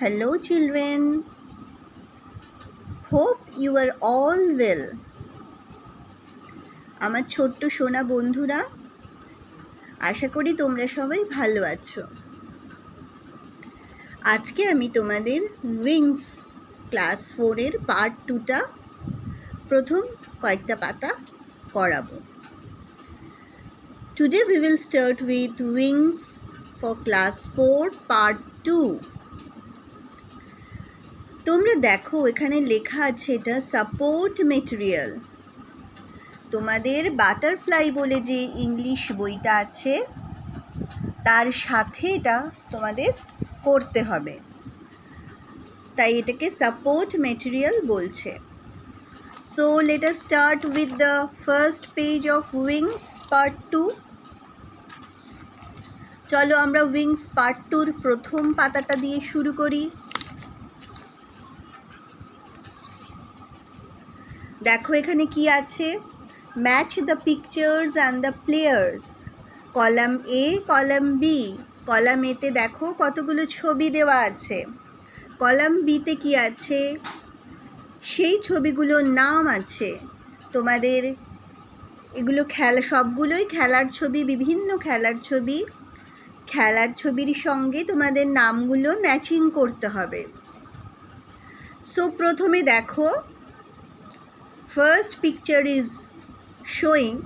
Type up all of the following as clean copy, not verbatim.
Hello, children. Hope you are all well. আমার ছোট্ট সোনা বন্ধুরা, আশা করি তোমরা সবাই ভালো আছো। আজকে আমি তোমাদের উইংস ক্লাস 4 এর পার্ট 2টা প্রথম কয়েকটা পাতা করাবো। Today we will start with wings for class 4 part 2. তোমরা দেখো এখানে লেখা আছে এটা সাপোর্ট মেটেরিয়াল। তোমাদের বাটারফ্লাই বলে যে ইংলিশ বইটা আছে তার সাথে এটা তোমাদের করতে হবে, তাই এটাকে সাপোর্ট মেটেরিয়াল বলছে। So let us start with the first page of wings part 2। চলো আমরা উইংস পার্ট 2-র প্রথম পাতাটা দিয়ে শুরু করি। দেখো এখানে কি আছে, match the pictures and the players. Column A, column B. Column এতে দেখো কতগুলো ছবি দেওয়া আছে, কলাম বিতে কি আছে সেই ছবিগুলোর নাম আছে। তোমাদের এগুলো সবগুলোই খেলার ছবি, বিভিন্ন খেলার ছবি। খেলার ছবির সঙ্গে তোমাদের নামগুলো ম্যাচিং করতে হবে। সো প্রথমে দেখো, first picture is showing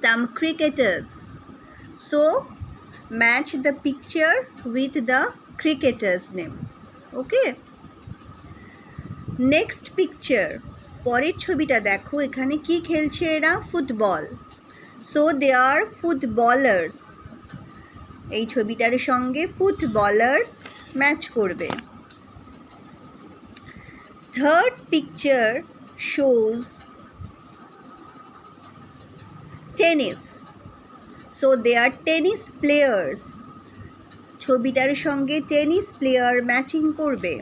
some cricketers. So match the picture with the cricketers name. Okay, next picture, পরের ছবিটা দেখো, এখানে কি খেলছে এরা? Football. So they are footballers. এই ছবিটার সঙ্গে ফুটবলার্স ম্যাচ করবে। Third picture shows tennis. So they are tennis players. ছবিটার সঙ্গে টেনিস প্লেয়ার ম্যাচিং করবে।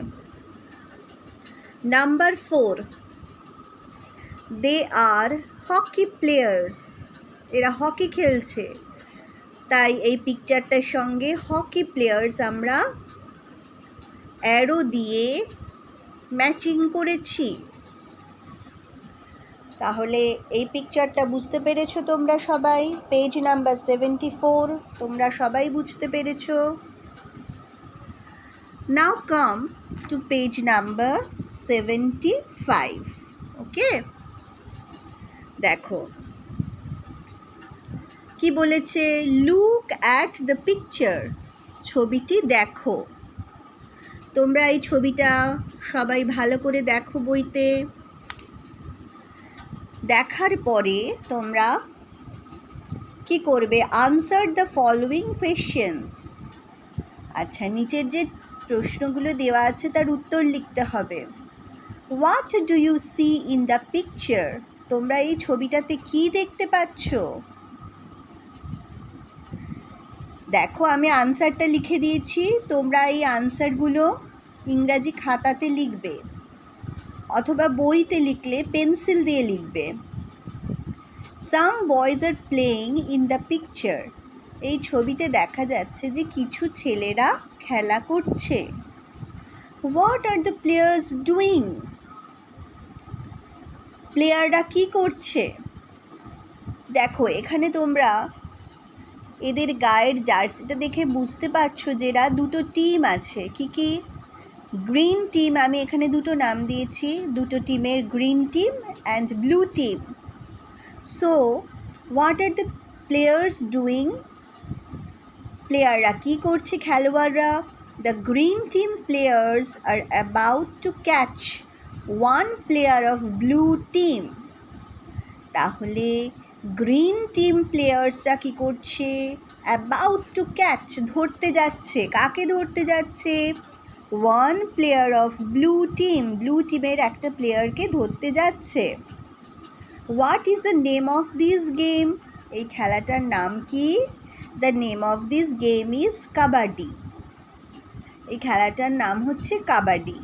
Number 4, they are hockey players. এরা হকি খেলছে, তাই এই পিকচারটার সঙ্গে হকি প্লেয়ার্স আমরা অ্যারো দিয়ে ম্যাচিং করেছি। তাহলে এই পিকচারটা বুঝতে পেরেছো তোমরা সবাই? পেজ নাম্বার 74 তোমরা সবাই বুঝতে পেরেছো। নাও কাম টু পেজ নাম্বার 75। ওকে, দেখো কি বলেছে, লুক অ্যাট দ্য পিকচার। ছবিটি দেখো। তোমরা এই ছবিটা সবাই ভালো করে দেখো বইতে। দেখার পরে তোমরা কি করবে? Answer the following questions. আচ্ছা, নিচের যে প্রশ্নগুলো দেওয়া আছে তার উত্তর লিখতে হবে। What do you see in the picture? তোমরা এই ছবিটাতে কি দেখতে পাচ্ছ? দেখো আমি আনসারটা লিখে দিয়েছি, তোমরা এই আনসারগুলো ইংরাজি খাতাতে লিখবে অথবা বইতে লিখলে পেন্সিল দিয়ে লিখবে। Some boys are playing in the picture. এই ছবিতে দেখা যাচ্ছে যে কিছু ছেলেরা খেলা করছে। What are the players doing? প্লেয়াররা কি করছে? দেখো এখানে তোমরা এদের গায়ের জার্সিটা দেখে বুঝতে পারছো যে এরা দুটো টিম আছে। কি কি? Green team. আমি এখানে দুটো নাম দিয়েছি, দুটো টিমের, green team and blue team. So what are the players doing? প্লেয়াররা কী করছে, খেলোয়াড়রা? The green team players are about to catch one player of blue team. তাহলে গ্রিন টিম প্লেয়ার্সরা কী করছে? অ্যাবাউট টু ক্যাচ, ধরতে যাচ্ছে। কাকে ধরতে যাচ্ছে? One player of blue team, blue টিমের একটা প্লেয়ারকে ধরতে যাচ্ছে। What is the name of this game? এই খেলাটার নাম কি? The name of this game is kabaddi. এই খেলাটার নাম হচ্ছে কাবাডি।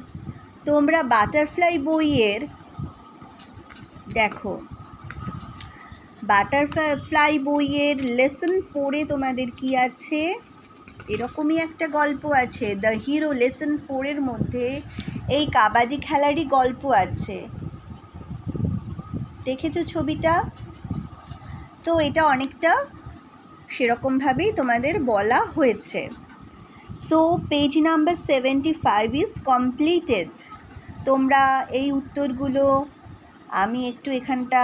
তোমরা বাটারফ্লাই বইয়ের দেখো, বাটারফ্লাই বইয়ের লেসন 4-এ তোমাদের কি আছে? এরকমই একটা গল্প আছে, দ্য হিরো লেসন 4-এর মধ্যে এই কাবাডি খেলারই গল্প আছে। দেখেছো ছবিটা? তো এটা অনেকটা সেরকমভাবেই তোমাদের বলা হয়েছে। So page number 75 is completed. তোমরা এই উত্তরগুলো আমি একটু এখানটা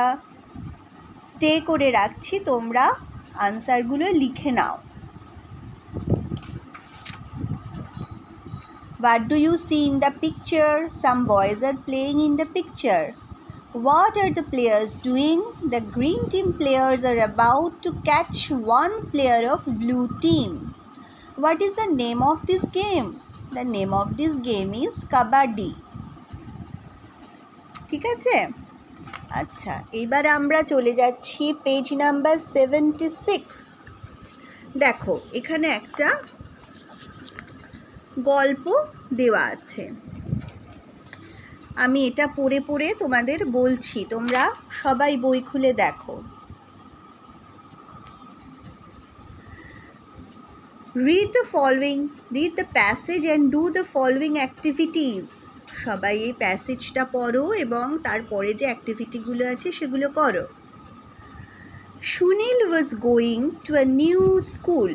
স্টে করে রাখছি, তোমরা আনসারগুলো লিখে নাও। What do you see in the picture? Some boys are playing in the picture. What are the players doing? The green team players are about to catch one player of blue team. What is the name of this game? The name of this game is kabaddi. ঠিক আছে? আচ্ছা, এবার আমরা চলে যাচ্ছি page number 76। দেখো এখানে একটা গল্প দেওয়া আছে, আমি এটা পড়ে পড়ে তোমাদের বলছি, তোমরা সবাই বই খুলে দেখো। Read the passage and do the following activities. সবাই এই প্যাসেজটা পড়ো এবং তারপরে যে অ্যাক্টিভিটিগুলো আছে সেগুলো করো। Sunil was going to a new school.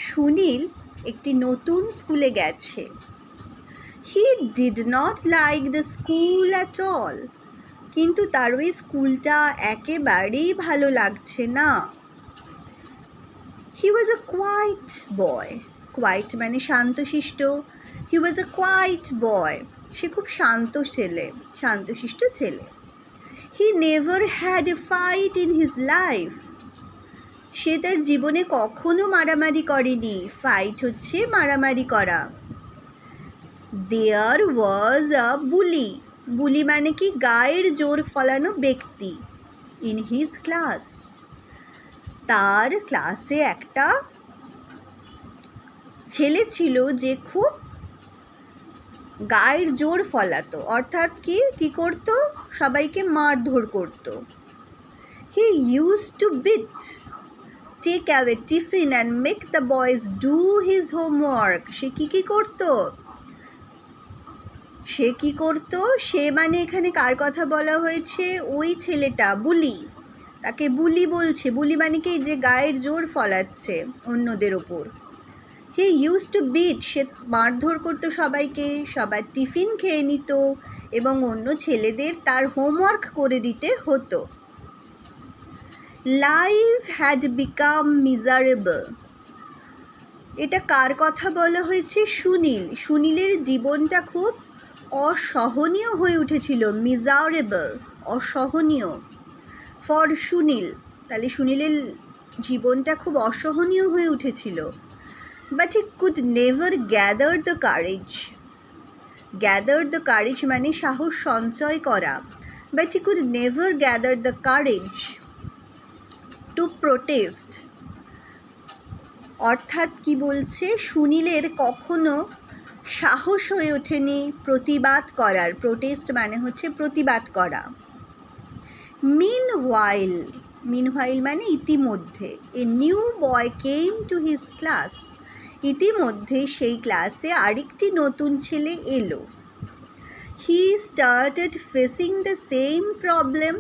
Sunil একটি নতুন স্কুলে গেছে। He did not like the school at all. কিন্তু তার ওই স্কুলটা একেবারেই ভালো লাগছে না। He was a quiet boy. Quiet মানে শান্তশিষ্ট। He was a quiet boy. সে খুব শান্তশিষ্ট ছেলে। He never had a fight in his life. সে তার জীবনে কখনো মারামারি করেনি। ফাইট হচ্ছে মারামারি করা। There was a bully. বুলি মানে কি? গায়ের জোর ফলানো ব্যক্তি। In his class. তার ক্লাসে একটা ছেলে ছিল যে খুব গায়ের জোর ফলাতো, অর্থাৎ কি করতো? সবাইকে মারধর করতো। He used to beat, take away tiffin and make the boys do his homework. সে কি করতো? সে মানে এখানে কার কথা বলা হয়েছে? ওই ছেলেটা বুলি, তাকে বুলি বলছে। বুলি মানে কি? যে গায়ের জোর ফলাচ্ছে অন্যদের ওপর। He used to beat, সে মারধর করতো সবাইকে, সবার টিফিন খেয়ে নিত এবং অন্য ছেলেদের তার হোমওয়ার্ক করে দিতে হতো। Life had become miserable. এটা কার কথা বলা হয়েছে? সুনীলের জীবনটা খুব অসহনীয় হয়ে উঠেছিল। মিজারেবল, অসহনীয়। ফর সুনীল, তাহলে সুনীলের জীবনটা খুব অসহনীয় হয়ে উঠেছিল। But he could never gather the courage. Gather the courage মানে সাহস সঞ্চয় করা। But he could never gather the courage to protest. অর্থাৎ কি বলছে? সুনীলের কখনো সাহস হয়ে ওঠেনি প্রতিবাদ করার। প্রোটেস্ট মানে হচ্ছে প্রতিবাদ করা। Meanwhile মানে ইতিমধ্যে, a new boy came to his class. ইতিমধ্যে সেই ক্লাসে আরেকটি নতুন ছেলে এলো। He started facing the same problem.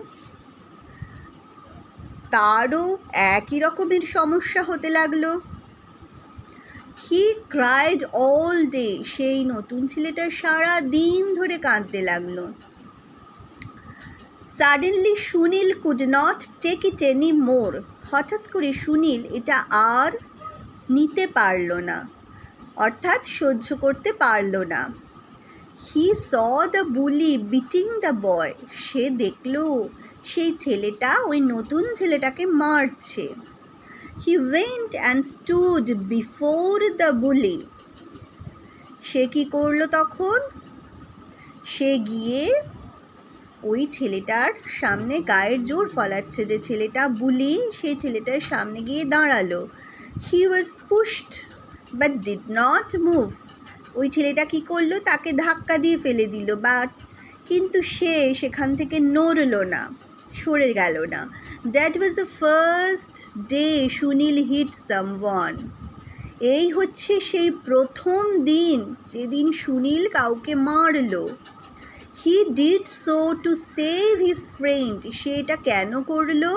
তারও একই রকমের সমস্যা হতে লাগলো। He cried all day. সেই নতুন ছেলেটা সারা দিন ধরে কাঁদতে লাগলো। Suddenly Sunil could not take it anymore. হঠাৎ করে সুনীল এটা আর নিতে পারল না, অর্থাৎ সহ্য করতে পারল না। He saw the bully beating the boy. সে দেখলো সেই ছেলেটা ওই নতুন ছেলেটাকে মারছে। He went and stood before the bully. সে কি করলো তখন? সে গিয়ে ওই ছেলেটার সামনে, গায়ের জোর ফলাচ্ছে যে ছেলেটা বুলি, সেই ছেলেটার সামনে গিয়ে দাঁড়ালো। He was pushed but did not move. ওই ছেলেটা কি করলো? তাকে ধাক্কা দিয়ে ফেলে দিল, কিন্তু সে সেখান থেকে নড়লো না, সরে গেল না। That was the first day Sunil hit someone. এই হচ্ছে সেই প্রথম দিন যেদিন সুনীল কাউকে মারলো। He did so to save his friend. সে এটা কেন করলো?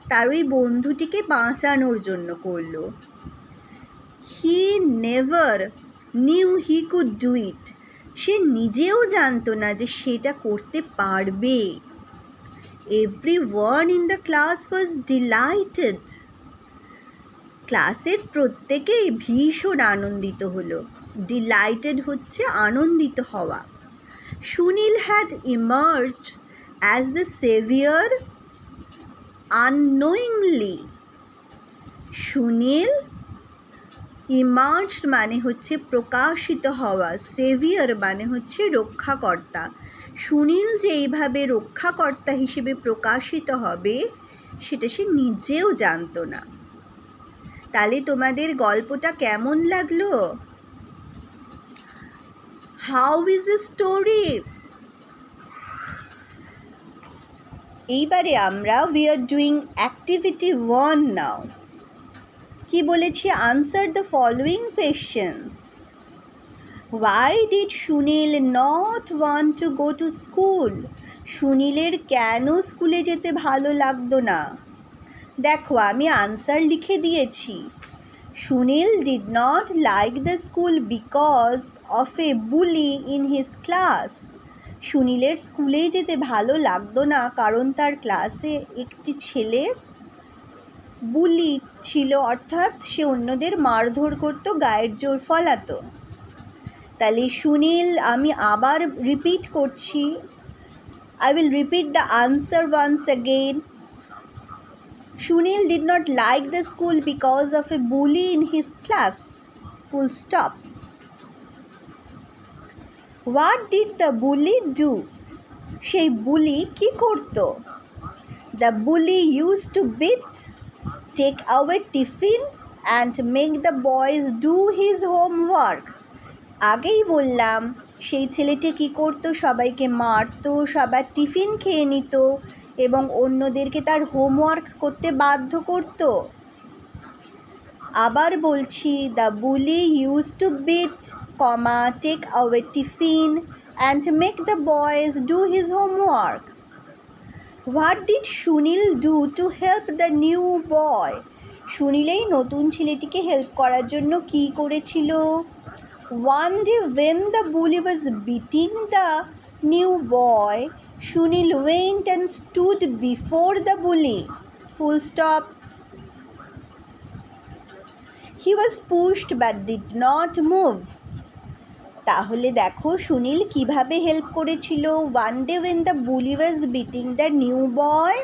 তার ওই বন্ধুটিকে বাঁচানোর জন্য করলো। He never knew he could do it. সে নিজেও জানতো না যে সেটা করতে পারবে। Everyone in the class was delighted. ক্লাসের প্রত্যেকেই ভীষণ আনন্দিত হলো। ডিলাইটেড হচ্ছে আনন্দিত হওয়া। Sunil had emerged as the saviour unknowingly. Sunil emerged মানে হচ্ছে প্রকাশিত হওয়া, সেভিয়ার মানে হচ্ছে রক্ষাকর্তা। সুনীল যে এইভাবে রক্ষাকর্তা হিসেবে প্রকাশিত হবে সেটা সে নিজেও জানতো না। তাহলে তোমাদের গল্পটা কেমন লাগলো? How is the story? এইবারে আমরা we are doing activity 1 now. কি বলেছি? Answer the following questions. Why did Sunil not want to go to school? সুনীলের কেন স্কুলে যেতে ভালো লাগতো না? দেখো আমি আনসার লিখে দিয়েছি। Sunil did not like the school because of a bully in his class. সুনীলের স্কুলে যেতে ভালো লাগতো না কারণ তার ক্লাসে একটি ছেলে বুলি ছিল, অর্থাৎ সে অন্যদের মারধর করতো, গায়ের জোর ফলাতো। তাহলে সুনীল, আমি আবার রিপিট করছি, I will repeat the answer once again. Sunil did not like the school because of a bully in his class. Full stop. What did the bully do? সেই বুলি কি করতো? The bully used to beat, take away tiffin and make the boys do his homework. আগেই বললাম সেই ছেলেটি কি করতো? সবাইকে মারতো, সবার টিফিন খেয়ে নিত এবং অন্যদেরকে তার হোমওয়ার্ক করতে বাধ্য করত। আবার বলছি, the bully use to beat, comma, take away tiffin and make the boys do his homework. What did Sunil do to help the new boy? Sunil এই নতুন ছেলেটিকে হেল্প করার জন্য কি করেছিল? One day when the bully was beating the new boy, Sunil went and stood before the bully. Full stop. He was pushed but did not move. তাহলে দেখো সুনীল কিভাবে হেল্প করেছিল। One day when the bully was beating the new boy,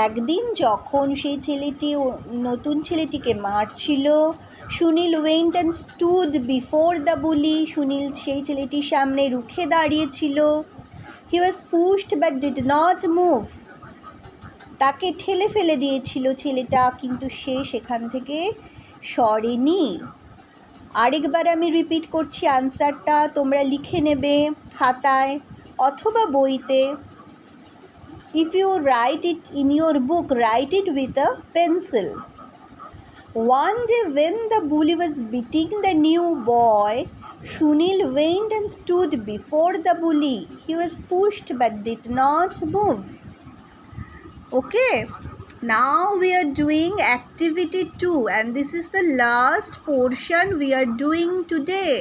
একদিন যখন সেই ছেলেটি নতুন ছেলেটিকে মারছিল, Sunil went and stood before the bully, Sunil সেই ছেলেটির সামনে রুখে দাঁড়িয়েছিল। He was pushed but did not move, তাকে ঠেলে ফেলে দিয়েছিল ছেলেটা, কিন্তু সে সেখান থেকে সরেনি। আরেকবার আমি রিপিট করছি আনসারটা, তোমরা লিখে নেবে খাতায় অথবা বইতে। If you write it in your book, write it with a pencil. One day when the bully was beating the new boy, Sunil went and stood before the bully. He was pushed but did not move. Okay, now we are doing activity 2 and this is the last portion we are doing today.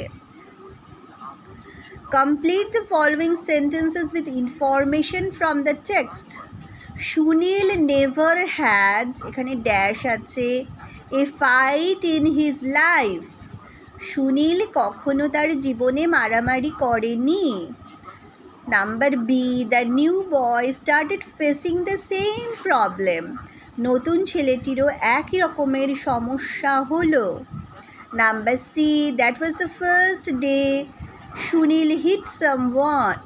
Complete the following sentences with information from the text. Sunil never had, এখানে dash আছে, a fight in his life. Sunil কখনো তার জীবনে মারামারি করেনি। Number B, the new boy started facing the same problem. নতুন ছেলেটিরও একই রকমের সমস্যা হলো। Number C, that was the first day Sunil hit someone.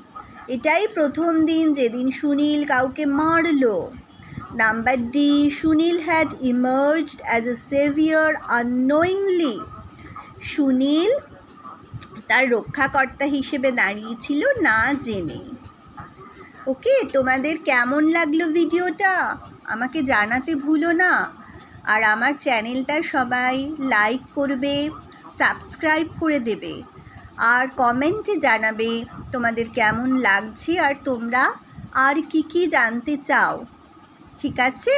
এটাই প্রথম দিন যেদিন সুনীল কাউকে মারলো। Number D, Sunil had emerged as a saviour unknowingly. Sunil তার রক্ষাকর্তা হিসেবে দাঁড়িয়েছিল না জেনে। ওকে, তোমাদের কেমন লাগলো ভিডিওটা আমাকে জানাতে ভুলো না। আর আমার চ্যানেলটা সবাই লাইক করবে, সাবস্ক্রাইব করে দেবে আর কমেন্টে জানাবে তোমাদের কেমন লাগছে আর তোমরা আর কি কি জানতে চাও। ঠিক আছে?